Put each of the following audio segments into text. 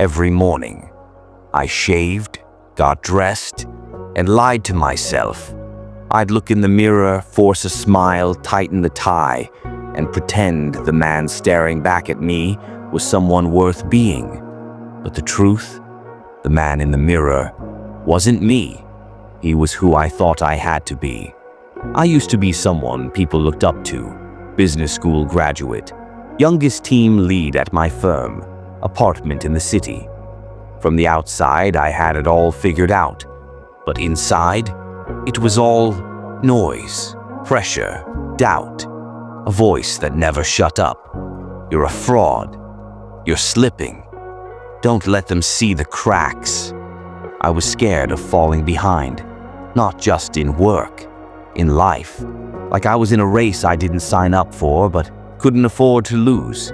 every morning. I shaved, got dressed, and lied to myself. I'd look in the mirror, force a smile, tighten the tie, and pretend the man staring back at me was someone worth being. But the truth, the man in the mirror, wasn't me. He was who I thought I had to be. I used to be someone people looked up to, business school graduate, youngest team lead at my firm, apartment in the city. From the outside, I had it all figured out, but inside, it was all noise, pressure, doubt, a voice that never shut up. You're a fraud. You're slipping. Don't let them see the cracks. I was scared of falling behind, not just in work, in life. Like I was in a race I didn't sign up for, but couldn't afford to lose.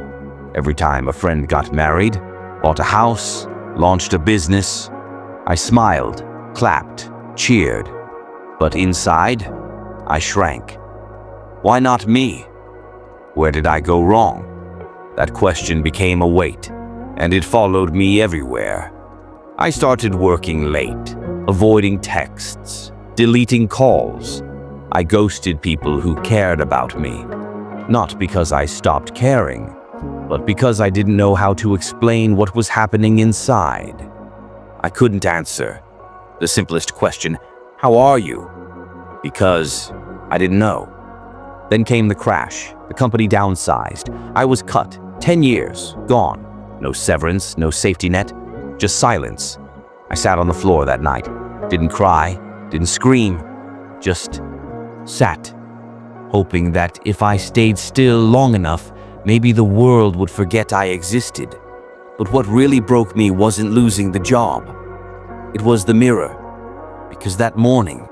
Every time a friend got married, bought a house, launched a business, I smiled, clapped, cheered. But inside, I shrank. Why not me? Where did I go wrong? That question became a weight, and it followed me everywhere. I started working late, avoiding texts, deleting calls. I ghosted people who cared about me, not because I stopped caring, but because I didn't know how to explain what was happening inside. I couldn't answer the simplest question, "How are you?" because I didn't know. Then came the crash. The company downsized. I was cut. 10 years, gone. No severance, no safety net, just silence. I sat on the floor that night. Didn't cry, didn't scream, just sat, hoping that if I stayed still long enough, maybe the world would forget I existed. But what really broke me wasn't losing the job. It was the mirror. Because that morning,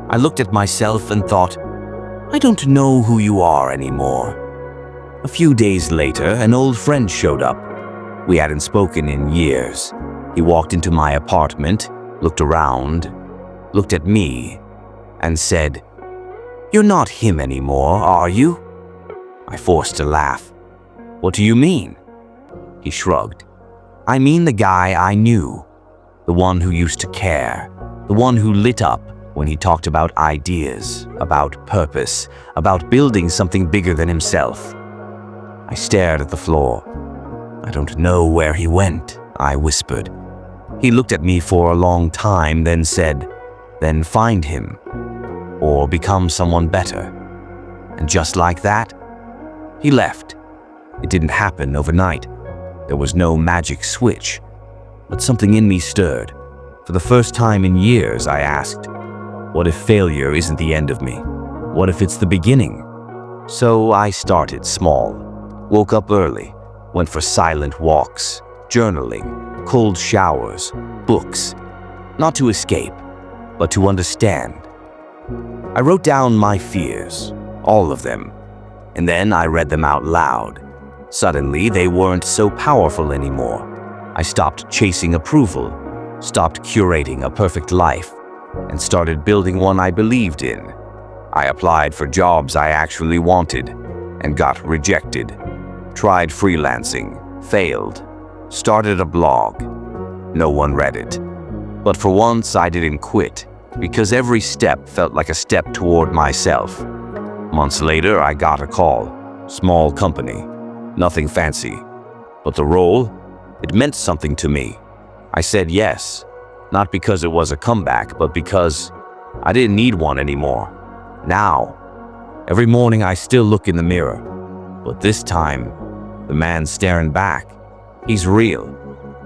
I looked at myself and thought, I don't know who you are anymore. A few days later, an old friend showed up. We hadn't spoken in years. He walked into my apartment, looked around, looked at me, and said, "You're not him anymore, are you?" I forced a laugh. "What do you mean?" He shrugged. "I mean the guy I knew, the one who used to care, the one who lit up when he talked about ideas, about purpose, about building something bigger than himself." I stared at the floor. "I don't know where he went," I whispered. He looked at me for a long time, then said, "Then find him, or become someone better." And just like that, he left. It didn't happen overnight. There was no magic switch, but something in me stirred. For the first time in years, I asked, what if failure isn't the end of me? What if it's the beginning? So I started small. Woke up early, went for silent walks, journaling, cold showers, books. Not to escape, but to understand. I wrote down my fears, all of them, and then I read them out loud. Suddenly, they weren't so powerful anymore. I stopped chasing approval, stopped curating a perfect life, and started building one I believed in. I applied for jobs I actually wanted and got rejected. Tried freelancing, failed. Started a blog. No one read it. But for once, I didn't quit, because every step felt like a step toward myself. Months later, I got a call. Small company. Nothing fancy. But the role? It meant something to me. I said yes. Not because it was a comeback, but because I didn't need one anymore. Now, every morning I still look in the mirror. But this time, the man staring back, he's real.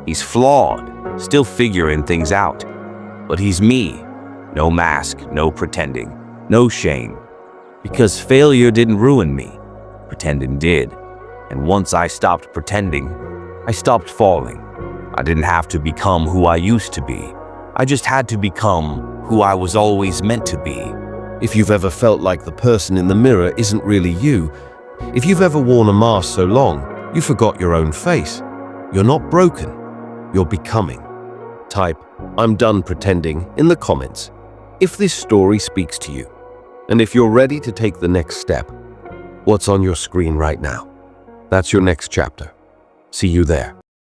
He's flawed, still figuring things out. But he's me. No mask, no pretending, no shame. Because failure didn't ruin me. Pretending did. And once I stopped pretending, I stopped falling. I didn't have to become who I used to be. I just had to become who I was always meant to be. If you've ever felt like the person in the mirror isn't really you, if you've ever worn a mask so long, you forgot your own face. You're not broken, you're becoming. Type, "I'm done pretending" in the comments if this story speaks to you. And if you're ready to take the next step, what's on your screen right now? That's your next chapter. See you there.